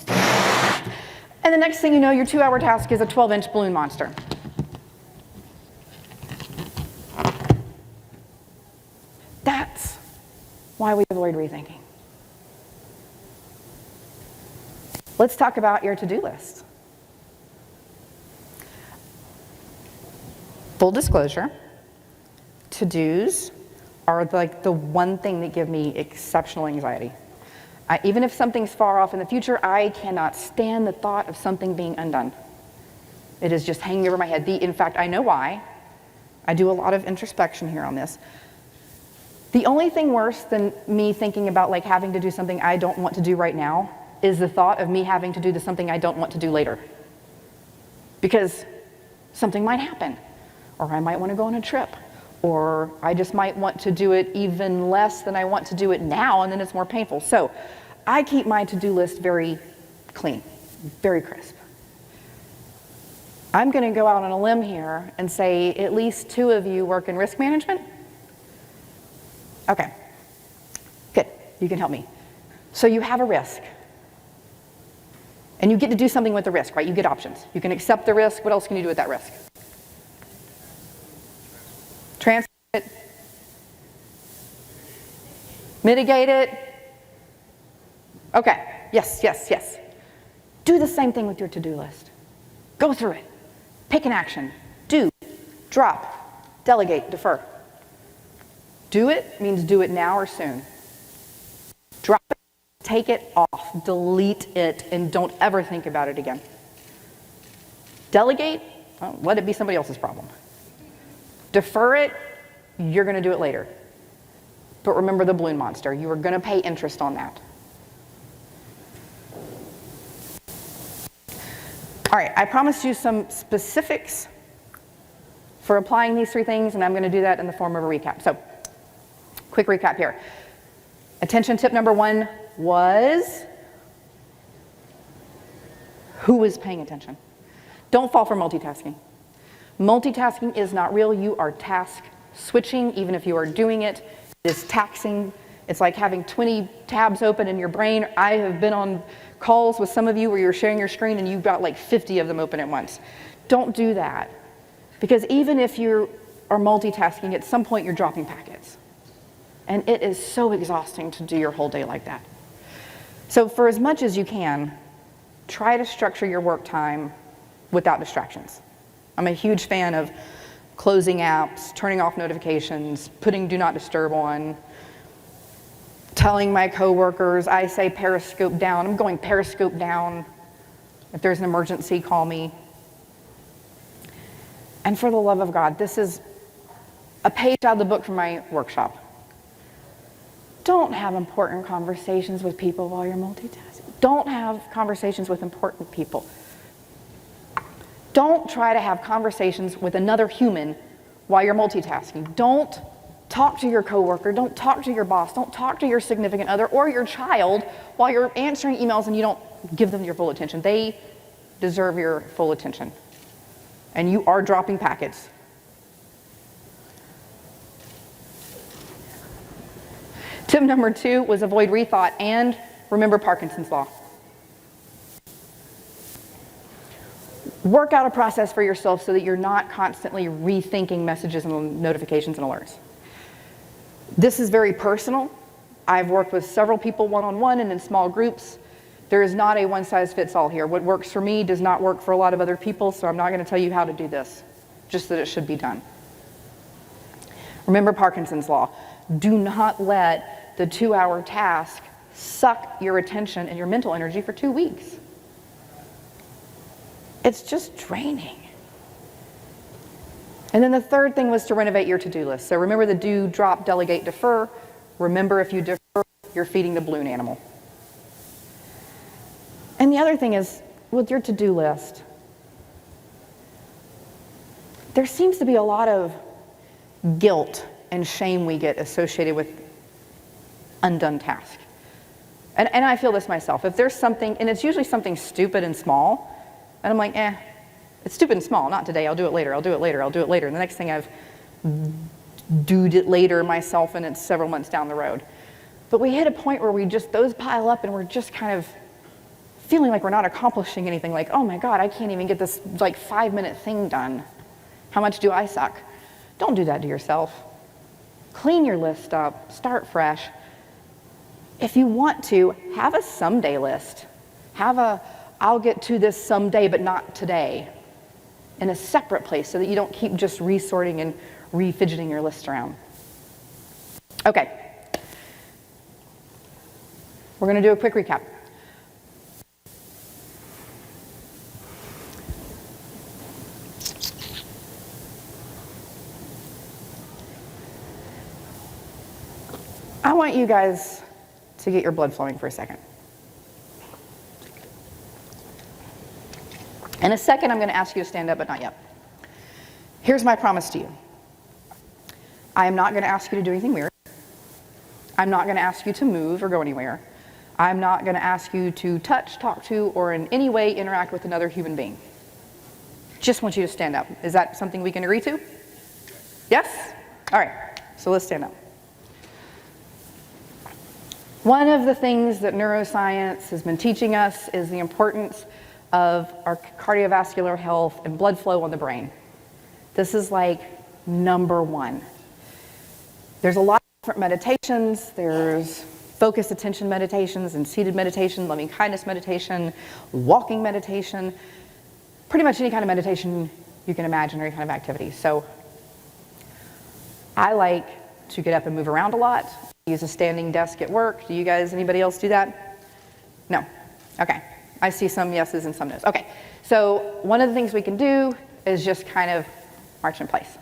And the next thing you know, your 2-hour task is a 12-inch balloon monster. That's why we avoid rethinking. Let's talk about your to-do list. Full disclosure, to-dos are like the one thing that give me exceptional anxiety. Even if something's far off in the future, I cannot stand the thought of something being undone. It is just hanging over my head. In fact, I know why. I do a lot of introspection here on this. The only thing worse than me thinking about like having to do something I don't want to do right now is the thought of me having to do something I don't want to do later. Because something might happen, or I might want to go on a trip, or I just might want to do it even less than I want to do it now, and then it's more painful. So I keep my to-do list very clean, very crisp. I'm going to go out on a limb here and say at least 2 of you work in risk management. Okay, good, you can help me. So you have a risk. And you get to do something with the risk, right? You get options. You can accept the risk. What else can you do with that risk? Transfer it. Mitigate it. Okay, yes, yes, yes. Do the same thing with your to-do list. Go through it. Pick an action. Do, drop, delegate, defer. Do it means do it now or soon. Drop it, take it off, delete it, and don't ever think about it again. Delegate, well, let it be somebody else's problem. Defer it, you're going to do it later. But remember the balloon monster. You are going to pay interest on that. All right, I promised you some specifics for applying these 3 things, and I'm going to do that in the form of a recap. So, quick recap here. Attention tip number 1 was, who is paying attention? Don't fall for multitasking. Multitasking is not real. You are task switching, even if you are doing it. It is taxing. It's like having 20 tabs open in your brain. I have been on calls with some of you where you're sharing your screen and you've got like 50 of them open at once. Don't do that. Because even if you are multitasking, at some point you're dropping packets. And it is so exhausting to do your whole day like that. So for as much as you can, try to structure your work time without distractions. I'm a huge fan of closing apps, turning off notifications, putting do not disturb on, telling my coworkers, I say Periscope down, I'm going Periscope down. If there's an emergency, call me. And for the love of God, this is a page out of the book from my workshop. Don't have important conversations with people while you're multitasking. Don't have conversations with important people. Don't try to have conversations with another human while you're multitasking. Don't talk to your coworker, don't talk to your boss, don't talk to your significant other or your child while you're answering emails and you don't give them your full attention. They deserve your full attention. And you are dropping packets. Tip number 2 was avoid rethought and remember Parkinson's law. Work out a process for yourself so that you're not constantly rethinking messages and notifications and alerts. This is very personal. I've worked with several people one-on-one and in small groups. There is not a one-size-fits-all here. What works for me does not work for a lot of other people, so I'm not going to tell you how to do this, just that it should be done. Remember Parkinson's law. Do not let the 2-hour task suck your attention and your mental energy for 2 weeks. It's just draining. And then the third thing was to renovate your to-do list. So remember the do, drop, delegate, defer. Remember if you defer, you're feeding the balloon animal. And the other thing is, with your to-do list, there seems to be a lot of guilt and shame we get associated with undone tasks. And I feel this myself. If there's something, and it's usually something stupid and small, and I'm like, it's stupid and small, not today, I'll do it later, I'll do it later, I'll do it later. And the next thing I've doed it later myself and it's several months down the road. But we hit a point where those pile up and we're just kind of feeling like we're not accomplishing anything, like, oh my God, I can't even get this like 5-minute thing done. How much do I suck? Don't do that to yourself. Clean your list up, start fresh. If you want to, have a someday list. Have a, I'll get to this someday, but not today, in a separate place so that you don't keep just resorting and refidgeting your list around. Okay. We're going to do a quick recap. I want you guys to get your blood flowing for a second. In a second, I'm going to ask you to stand up, but not yet. Here's my promise to you. I am not going to ask you to do anything weird. I'm not going to ask you to move or go anywhere. I'm not going to ask you to touch, talk to, or in any way interact with another human being. Just want you to stand up. Is that something we can agree to? Yes? All right, so let's stand up. One of the things that neuroscience has been teaching us is the importance of our cardiovascular health and blood flow on the brain. This is like number one. There's a lot of different meditations. There's focused attention meditations and seated meditation, loving kindness meditation, walking meditation, pretty much any kind of meditation you can imagine or any kind of activity. So I like to get up and move around a lot. Use a standing desk at work. Do you guys, anybody else do that? No? Okay. I see some yeses and some nos. Okay. So one of the things we can do is just kind of march in place.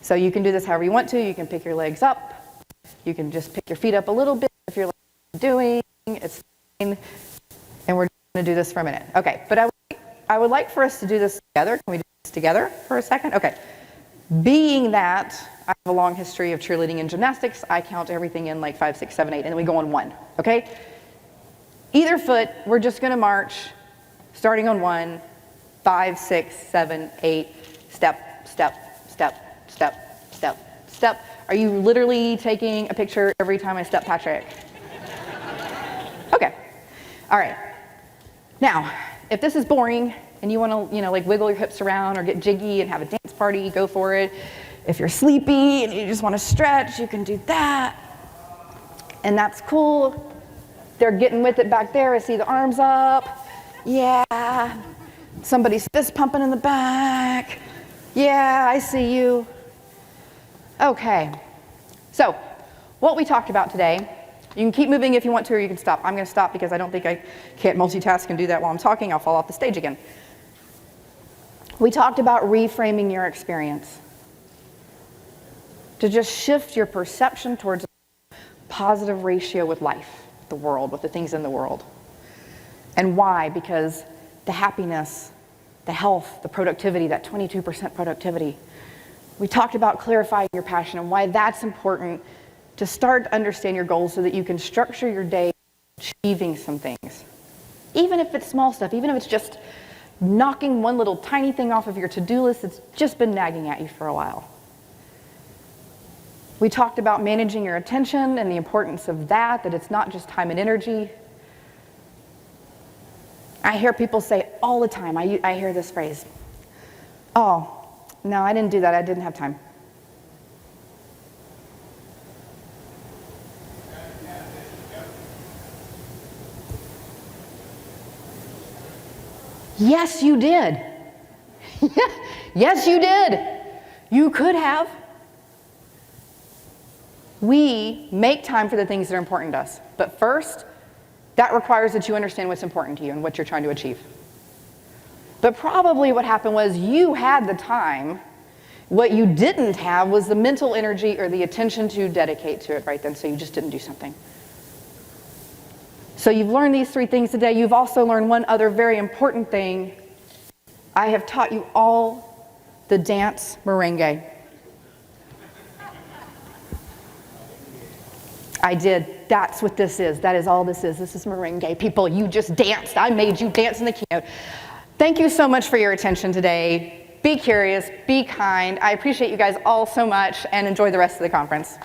So you can do this however you want to. You can pick your legs up. You can just pick your feet up a little bit if you're doing. It's fine. And we're going to do this for a minute. Okay. But I would like for us to do this together. Can we do this together for a second? Okay. Being that I have a long history of cheerleading and gymnastics, I count everything in like 5, 6, 7, 8, and then we go on 1, okay? Either foot, we're just gonna march, starting on 1, 5, 6, 7, 8, step, step, step, step, step, step. Are you literally taking a picture every time I step, Patrick? Okay, all right. Now, if this is boring and you wanna, like wiggle your hips around or get jiggy and have a dance party, go for it. If you're sleepy and you just want to stretch, you can do that. And that's cool. They're getting with it back there. I see the arms up. Yeah. Somebody's fist pumping in the back. Yeah, I see you. Okay. So, what we talked about today, you can keep moving if you want to, or you can stop. I'm going to stop because I don't think I can't multitask and do that while I'm talking. I'll fall off the stage again. We talked about reframing your experience. To just shift your perception towards a positive ratio with life, the world, with the things in the world. And why? Because the happiness, the health, the productivity, that 22% productivity, We talked about clarifying your passion and why that's important to start to understand your goals so that you can structure your day achieving some things. Even if it's small stuff, even if it's just knocking one little tiny thing off of your to-do list that's just been nagging at you for a while. We talked about managing your attention and the importance of that it's not just time and energy. I hear people say all the time, I hear this phrase, oh, no, I didn't do that, I didn't have time. Yes, you did. Yes, you did. You could have. We make time for the things that are important to us. But first, that requires that you understand what's important to you and what you're trying to achieve. But probably what happened was you had the time. What you didn't have was the mental energy or the attention to dedicate to it right then, so you just didn't do something. So you've learned these 3 things today. You've also learned one other very important thing. I have taught you all the dance merengue. I did. That's what this is. That is all this is. This is merengue. People, you just danced. I made you dance in the keynote. Thank you so much for your attention today. Be curious, be kind. I appreciate you guys all so much, and enjoy the rest of the conference.